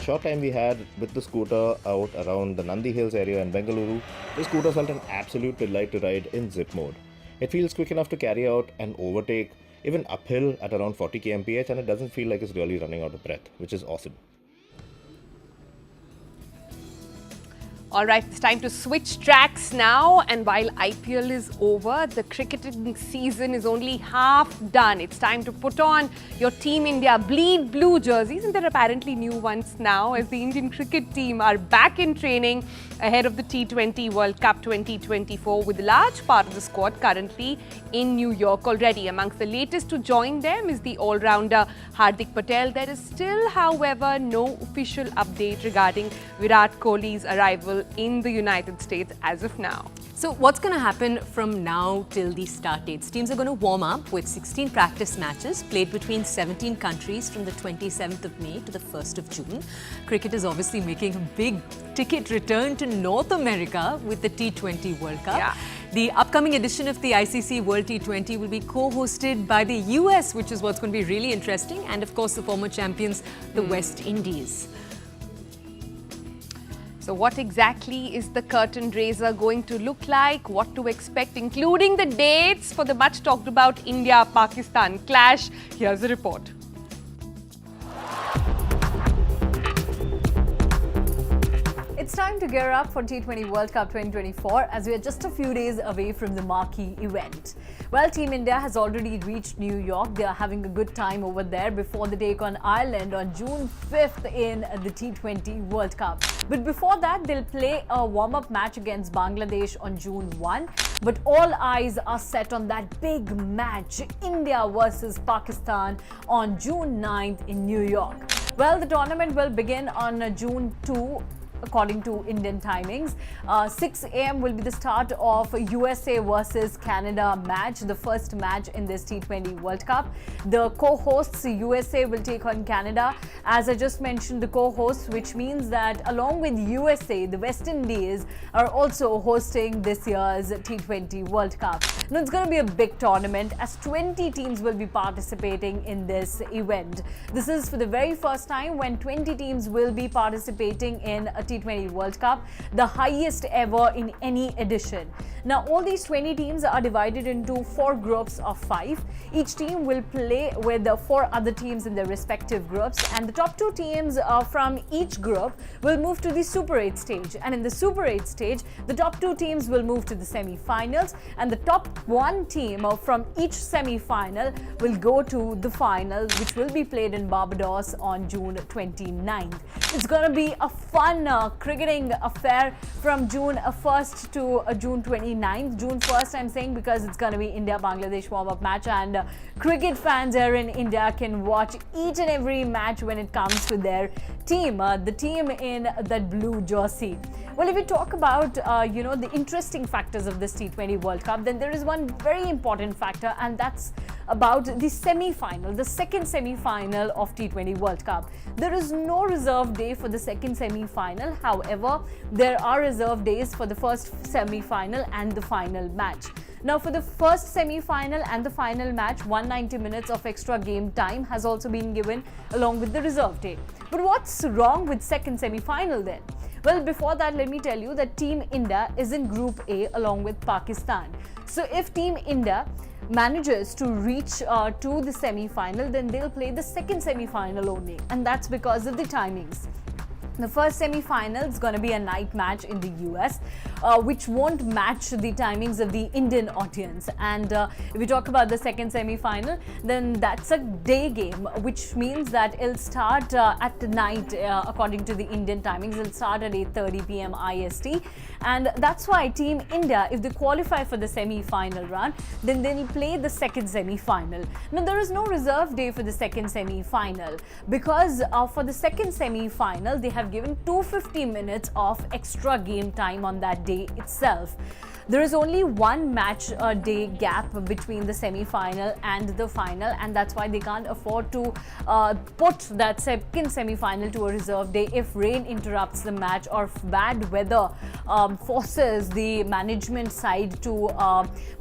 [SPEAKER 12] Short time we had with the scooter out around the Nandi Hills area in Bengaluru, the scooter felt an absolute delight to ride in zip mode. It feels quick enough to carry out and overtake, even uphill at around 40 kmph, and it doesn't feel like it's really running out of breath, which is awesome.
[SPEAKER 1] All right, it's time to switch tracks now. And while IPL is over, the cricketing season is only half done. It's time to put on your Team India bleed blue jerseys, and there are apparently new ones now, as the Indian cricket team are back in training ahead of the T20 World Cup 2024, with a large part of the squad currently in New York already. Amongst the latest to join them is the all-rounder Hardik Patel. There is still, however, no official update regarding Virat Kohli's arrival in the United States as of now.
[SPEAKER 2] So what's going to happen from now till the start dates? Teams are going to warm up with 16 practice matches played between 17 countries from the 27th of May to the 1st of June. Cricket is obviously making a big ticket return to North America with the T20 World Cup.
[SPEAKER 1] Yeah.
[SPEAKER 2] The upcoming edition of the ICC World T20 will be co-hosted by the US, which is what's going to be really interesting, and of course the former champions, the West Indies.
[SPEAKER 1] So what exactly is the curtain raiser going to look like? What to expect, including the dates for the much talked about India-Pakistan clash? Here's a report.
[SPEAKER 2] It's time to gear up for T20 World Cup 2024 as we are just a few days away from the marquee event. Well, Team India has already reached New York. They are having a good time over there before they take on Ireland on June 5th in the T20 World Cup. But before that, they'll play a warm-up match against Bangladesh on June 1. But all eyes are set on that big match, India versus Pakistan, on June 9th in New York. Well, the tournament will begin on June 2. According to Indian timings, 6 a.m. will be the start of USA versus Canada match, the first match in this T20 World Cup. The co-hosts, USA will take on Canada. As I just mentioned, the co-hosts, which means that along with USA, the West Indies are also hosting this year's T20 World Cup. Now, it's going to be a big tournament as 20 teams will be participating in this event. This is for the very first time when 20 teams will be participating in a T20 World Cup, the highest ever in any edition. Now, all these 20 teams are divided into 4 groups of 5. Each team will play with 4 other teams in their respective groups, and the top 2 teams from each group will move to the Super 8 stage. And in the Super 8 stage, the top 2 teams will move to the semi-finals, and the top 1 team from each semi-final will go to the final, which will be played in Barbados on June 29th. It's going to be a fun cricketing affair from June 1st to June 29th. June 1st, I'm saying, because it's going to be India-Bangladesh warm-up match, and cricket fans here in India can watch each and every match when it comes to their team, the team in that blue jersey. Well, if we talk about, the interesting factors of this T20 World Cup, then there is one very important factor, and that's about the semi-final, the second semi-final of T20 World Cup. There is no reserve day for the second semi-final. However, there are reserve days for the first semi-final and the final match. Now, for the first semi-final and the final match, 190 minutes of extra game time has also been given along with the reserve day. But what's wrong with second semi-final then? Well, before that, let me tell you that Team India is in Group A along with Pakistan. So if Team India manages to reach to the semi-final, then they'll play the second semi-final only, and that's because of the timings. The first semi-final is going to be a night match in the US, which won't match the timings of the Indian audience. And if we talk about the second semi-final, then that's a day game, which means that it'll start at night according to the Indian timings. It'll start at 8:30 p.m. IST. And that's why Team India, if they qualify for the semi-final run, then they'll play the second semi-final. Now, there is no reserve day for the second semi-final because for the second semi-final, they have given 250 minutes of extra game time on that day itself. There is only one match day gap between the semi-final and the final, and that's why they can't afford to put that second semi-final to a reserve day if rain interrupts the match or if bad weather forces the management side to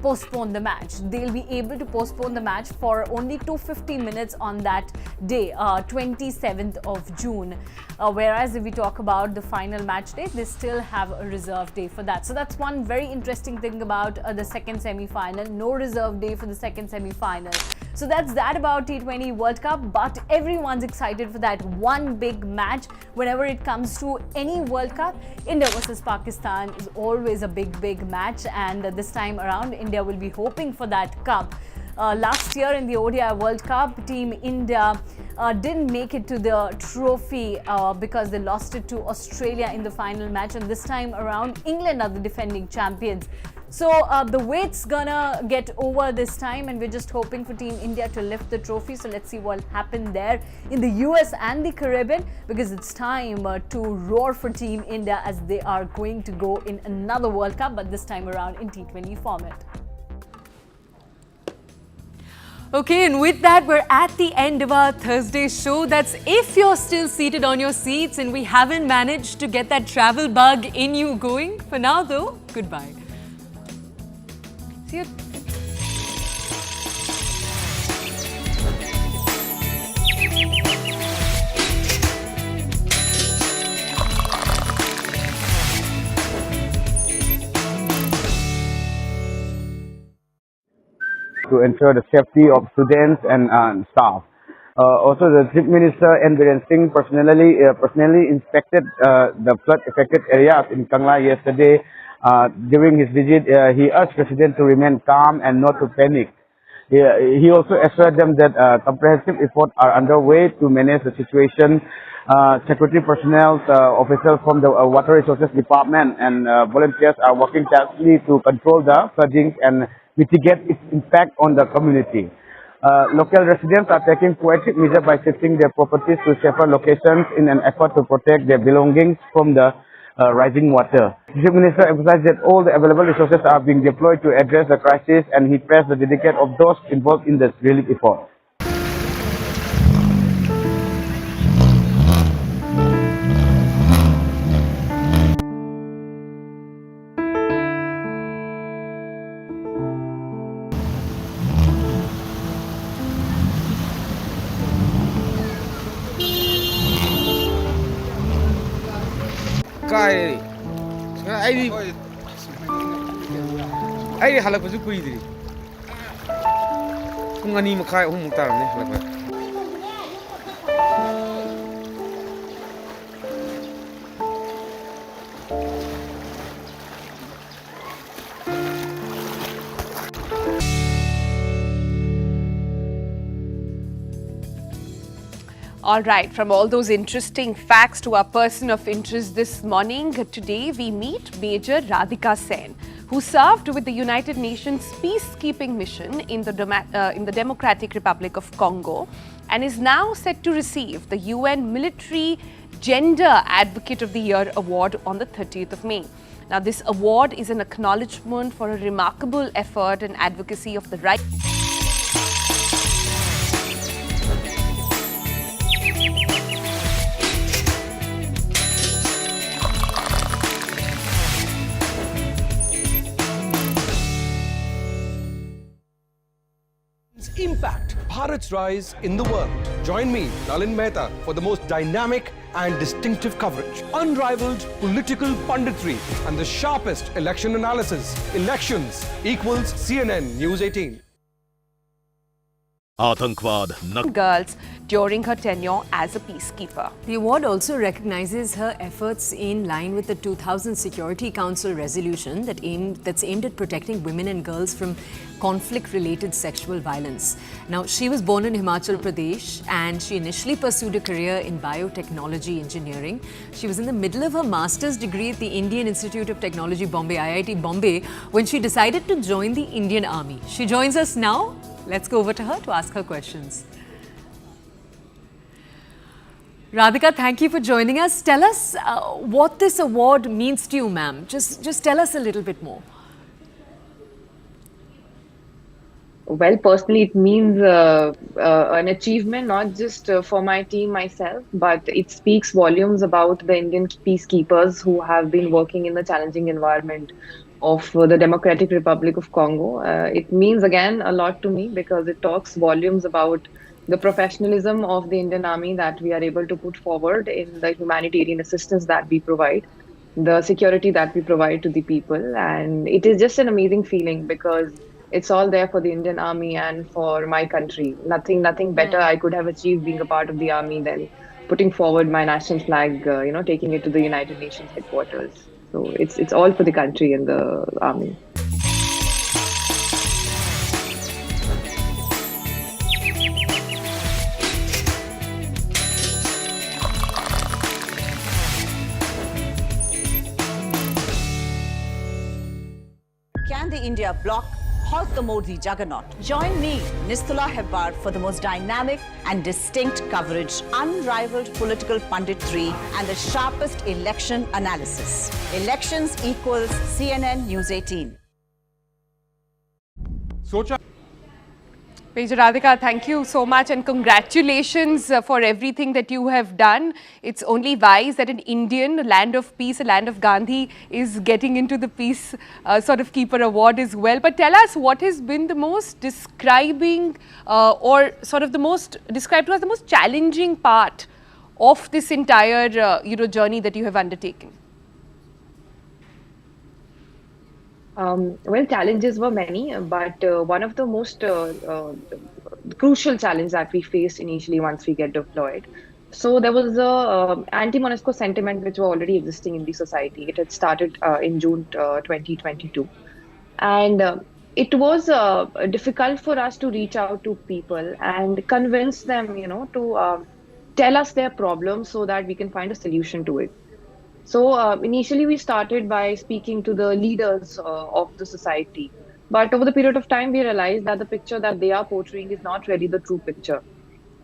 [SPEAKER 2] postpone the match. They'll be able to postpone the match for only 250 minutes on that day, 27th of June. Whereas if we talk about the final match day, they still have a reserve day for that. So that's one very interesting thing about the second semi-final. No reserve day for the second semi-final. So that's that about T20 World Cup, but everyone's excited for that one big match. Whenever it comes to any World Cup, India versus Pakistan is always a big match, and this time around, India will be hoping for that cup. Last year in the ODI World Cup, Team India didn't make it to the trophy because they lost it to Australia in the final match, and this time around, England are the defending champions. So the wait's gonna get over this time, and we're just hoping for Team India to lift the trophy. So let's see what happened there in the US and the Caribbean, because it's time to roar for Team India as they are going to go in another World Cup, but this time around in T20 format. Okay, and with that, we're at the end of our Thursday show. That's if you're still seated on your seats and we haven't managed to get that travel bug in you going. For now, though, goodbye. See you.
[SPEAKER 10] to ensure the safety of students and staff. Also, the Chief Minister N. Singh personally inspected the flood-affected areas in Kangla yesterday. During his visit, he urged residents to remain calm and not to panic. He also assured them that comprehensive efforts are underway to manage the situation. Security personnel, officials from the Water Resources Department and volunteers are working tirelessly to control the flooding and mitigate its impact on the community. Local residents are taking proactive measures by shifting their properties to safer locations in an effort to protect their belongings from the rising water. The Chief Minister emphasized that all the available resources are being deployed to address the crisis, and he praised the dedication of those involved in the relief effort.
[SPEAKER 13] I halakpasu kuidri. Pung 2:30 3 tarne halakpa.
[SPEAKER 1] All right, from all those interesting facts to our person of interest this morning, today we meet Major Radika Sen, who served with the United Nations peacekeeping mission in the Democratic Republic of Congo and is now set to receive the UN Military Gender Advocate of the Year award on the 30th of May. Now, this award is an acknowledgement for a remarkable effort and advocacy of the right.
[SPEAKER 14] Impact Bharat's rise in the world. Join me, Nalin Mehta, for the most dynamic and distinctive coverage, unrivaled political punditry, and the sharpest election analysis. Elections equals CNN News 18.
[SPEAKER 1] Girls during her tenure as a peacekeeper.
[SPEAKER 2] The award also recognizes her efforts in line with the 2000 Security Council resolution that's aimed at protecting women and girls from conflict-related sexual violence. Now, she was born in Himachal Pradesh and she initially pursued a career in biotechnology engineering. She was in the middle of her master's degree at the Indian Institute of Technology, Bombay, IIT Bombay, when she decided to join the Indian Army. She joins us now. Let's go over to her to ask her questions. Radika, thank you for joining us. Tell us what this award means to you, ma'am. Just tell us a little bit more.
[SPEAKER 11] Well, personally, it means an achievement, not just for my team, myself, but it speaks volumes about the Indian peacekeepers who have been working in the challenging environment of the Democratic Republic of Congo. It means, again, a lot to me because it talks volumes about the professionalism of the Indian Army that we are able to put forward in the humanitarian assistance that we provide, the security that we provide to the people. And it is just an amazing feeling because it's all there for the Indian Army and for my country. Nothing better I could have achieved being a part of the Army than putting forward my national flag, taking it to the United Nations headquarters. So it's all for the country and the Army.
[SPEAKER 15] Can the India bloc halt the Modi juggernaut? Join me, Nistula Hebbar, for the most dynamic and distinct coverage, unrivaled political punditry, and the sharpest election analysis. Elections equals CNN News 18.
[SPEAKER 1] Major Radika, thank you so much and congratulations for everything that you have done. It's only wise that an Indian, a land of peace, a land of Gandhi, is getting into the Peace sort of Keeper Award as well. But tell us, what has been the most describing or sort of the most described to us the most challenging part of this entire journey that you have undertaken?
[SPEAKER 11] Well, challenges were many, but one of the most crucial challenge that we faced initially once we get deployed. So there was a anti-Monusco sentiment which were already existing in the society. It had started in June 2022, and it was difficult for us to reach out to people and convince them, to tell us their problems so that we can find a solution to it. So initially, we started by speaking to the leaders of the society. But over the period of time, we realized that the picture that they are portraying is not really the true picture.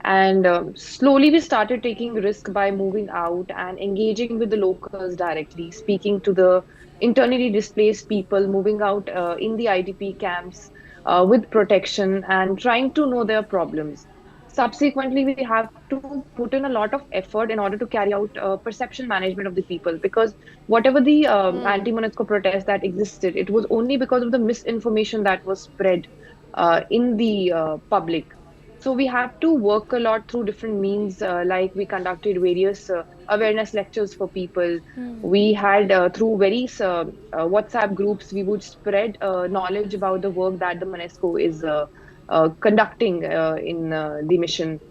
[SPEAKER 11] And slowly, we started taking risk by moving out and engaging with the locals directly, speaking to the internally displaced people, moving out in the IDP camps with protection and trying to know their problems. Subsequently, we have to put in a lot of effort in order to carry out perception management of the people, because whatever the anti-Monusco protest that existed, it was only because of the misinformation that was spread in the public. So we have to work a lot through different means, like we conducted various awareness lectures for people. We had through various WhatsApp groups, we would spread knowledge about the work that the UNESCO is conducting in the mission.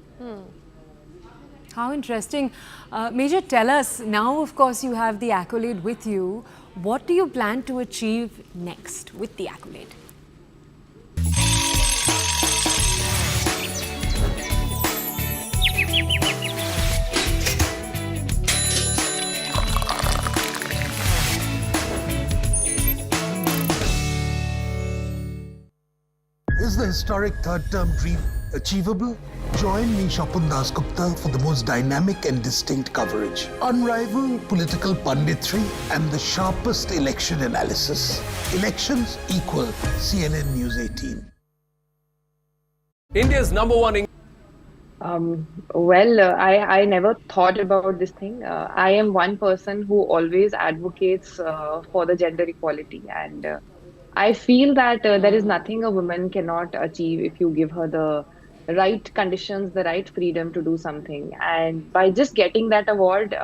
[SPEAKER 2] How interesting. Major, tell us, now of course you have the accolade with you. What do you plan to achieve next with the accolade?
[SPEAKER 16] Is the historic third-term dream achievable? Join me, Shapun Das Gupta, for the most dynamic and distinct coverage, unrivaled political punditry, and the sharpest election analysis. Elections equal CNN News 18.
[SPEAKER 14] India's #1.
[SPEAKER 11] Well, I never thought about this thing. I am one person who always advocates for the gender equality, and I feel that there is nothing a woman cannot achieve if you give her the right conditions, the right freedom to do something. And by just getting that award,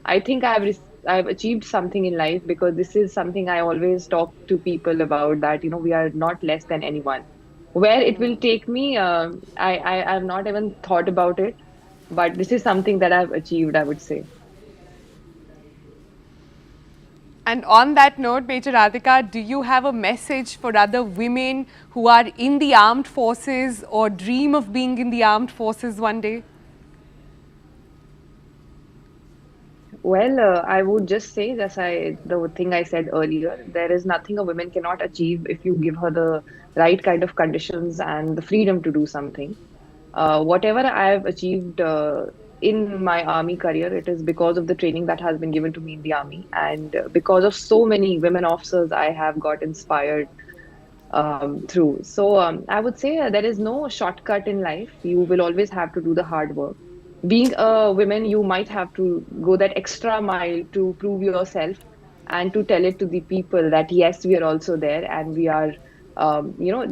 [SPEAKER 11] I think I've achieved something in life, because this is something I always talk to people about, that we are not less than anyone. Where it will take me, I've not even thought about it, but this is something that I've achieved, I would say.
[SPEAKER 1] And on that note, Major Radika, do you have a message for other women who are in the armed forces or dream of being in the armed forces one day?
[SPEAKER 11] Well, I would just say, the thing I said earlier, there is nothing a woman cannot achieve if you give her the right kind of conditions and the freedom to do something. Whatever I have achieved in my army career, it is because of the training that has been given to me in the army, and because of so many women officers I have got inspired through. So I would say there is no shortcut in life. You will always have to do the hard work. Being a woman, you might have to go that extra mile to prove yourself and to tell it to the people that yes, we are also there, and we are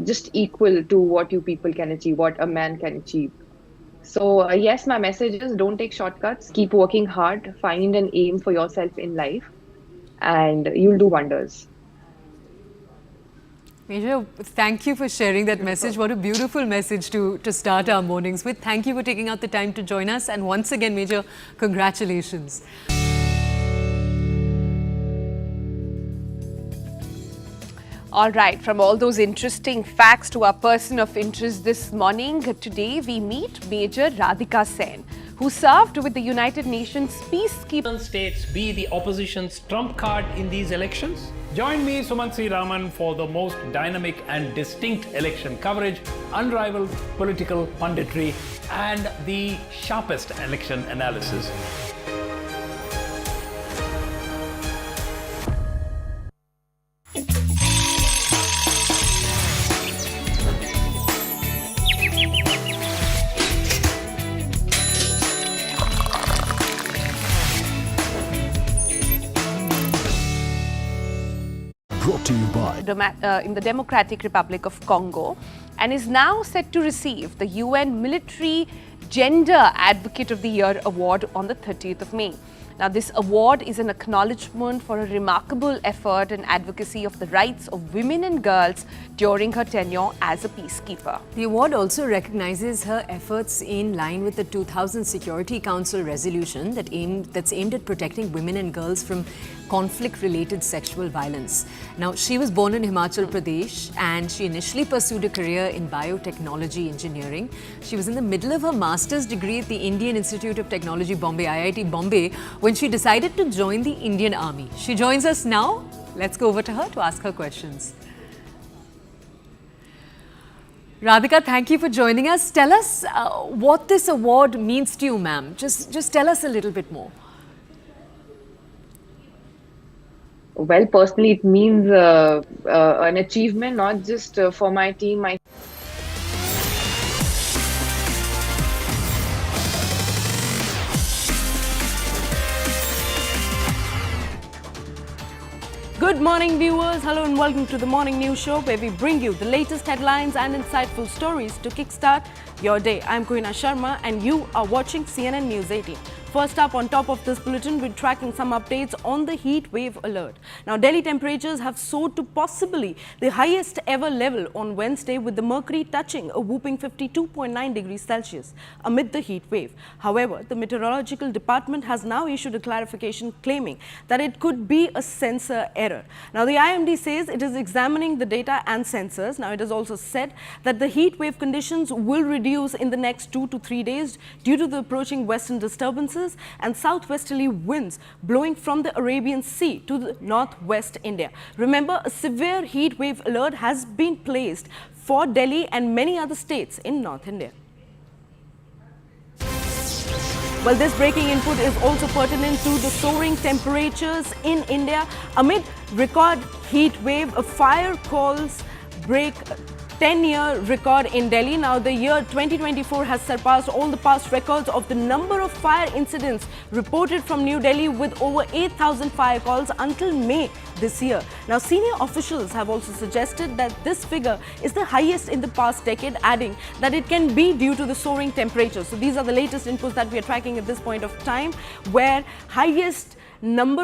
[SPEAKER 11] just equal to what you people can achieve, what a man can achieve. So yes, my message is, don't take shortcuts, keep working hard, find an aim for yourself in life, and you'll do wonders.
[SPEAKER 2] Major, thank you for sharing that message. What a beautiful message to start our mornings with. Thank you for taking out the time to join us. And once again, Major, congratulations.
[SPEAKER 1] All right, from all those interesting facts to our person of interest this morning, today we meet Major Radika Sen, who served with the United Nations peacekeeping.
[SPEAKER 17] States be the opposition's trump card in these elections? Join me, Suman Sri Raman, for the most dynamic and distinct election coverage, unrivaled political punditry, and the sharpest election analysis.
[SPEAKER 16] Brought to you by
[SPEAKER 1] In the Democratic Republic of Congo, and is now set to receive the UN Military Gender Advocate of the Year award on the 30th of May. Now, this award is an acknowledgement for her remarkable effort and advocacy of the rights of women and girls during her tenure as a peacekeeper.
[SPEAKER 2] The award also recognizes her efforts in line with the 2000 Security Council resolution that's aimed at protecting women and girls from conflict-related sexual violence. Now, she was born in Himachal Pradesh and she initially pursued a career in biotechnology engineering. She was in the middle of her master's degree at the Indian Institute of Technology, Bombay, IIT Bombay, when she decided to join the Indian Army. She joins us now. Let's go over to her to ask her questions. Radika, thank you for joining us. Tell us what this award means to you, ma'am. Just tell us a little bit more.
[SPEAKER 11] Well, personally, it means an achievement, not just for my team.
[SPEAKER 18] Good morning, viewers. Hello and welcome to the Morning News Show, where we bring you the latest headlines and insightful stories to kickstart your day. I'm Koina Sharma and you are watching CNN News 18. First up, on top of this bulletin, we're tracking some updates on the heat wave alert. Now, Delhi temperatures have soared to possibly the highest ever level on Wednesday, with the mercury touching a whooping 52.9 degrees Celsius amid the heat wave. However, the meteorological department has now issued a clarification claiming that it could be a sensor error. Now, the IMD says it is examining the data and sensors. Now, it has also said that the heat wave conditions will reduce in the next 2 to 3 days due to the approaching western disturbances and southwesterly winds blowing from the Arabian Sea to the northwest India. Remember, a severe heat wave alert has been placed for Delhi and many other states in North India. Well, this breaking input is also pertinent to the soaring temperatures in India. Amid record heat wave, a fire calls break 10-year record in Delhi. Now, the year 2024 has surpassed all the past records of the number of fire incidents reported from New Delhi, with over 8,000 fire calls until May this year. Now, senior officials have also suggested that this figure is the highest in the past decade, adding that it can be due to the soaring temperatures. So these are the latest inputs that we are tracking at this point of time, where highest number